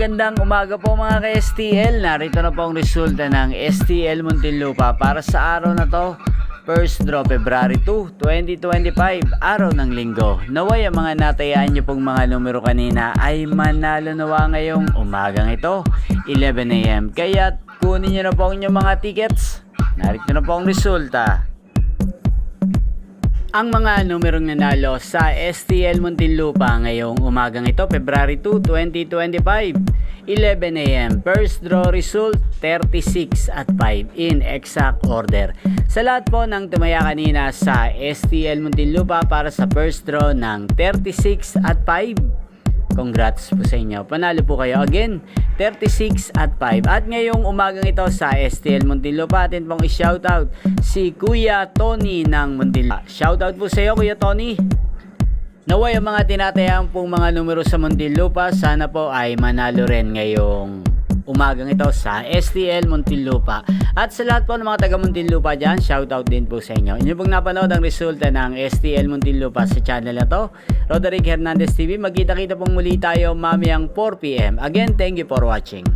Magandang umaga po mga ka-STL. Narito na po ang resulta ng STL Muntinlupa para sa araw na to. First draw February 2, 2025, araw ng linggo. Naway ang mga natayaan nyo pong mga numero kanina ay manalo nawa ngayong umagang ito, 11 AM. Kaya kunin nyo na po ang inyong mga tickets. Narito na po ang resulta. Ang mga numerong nanalo sa STL Muntinlupa ngayong umagang ito, February 2, 2025, 11 AM. First draw result, 36 at 5 in exact order. Sa lahat po ng tumaya kanina sa STL Muntinlupa para sa first draw ng 36 at 5, congrats po sa inyo. Panalo po kayo again, 36 at 5. At ngayong umagang ito sa STL Muntinlupa, atin pong i-shoutout si Kuya Tony ng Muntinlupa. Shoutout po sa iyo, Kuya Tony. Naway ang mga tinatayang pong mga numero sa Muntinlupa, sana po ay manalo rin ngayong umagang ito sa STL Muntinlupa. At sa lahat po ng mga taga Muntinlupa dyan, shoutout din po sa inyo. Inyo pong napanood ang resulta ng STL Muntinlupa sa channel na to, Roderick Hernandez TV. Magkita-kita pong muli tayo mamayang 4 PM. Again, thank you for watching.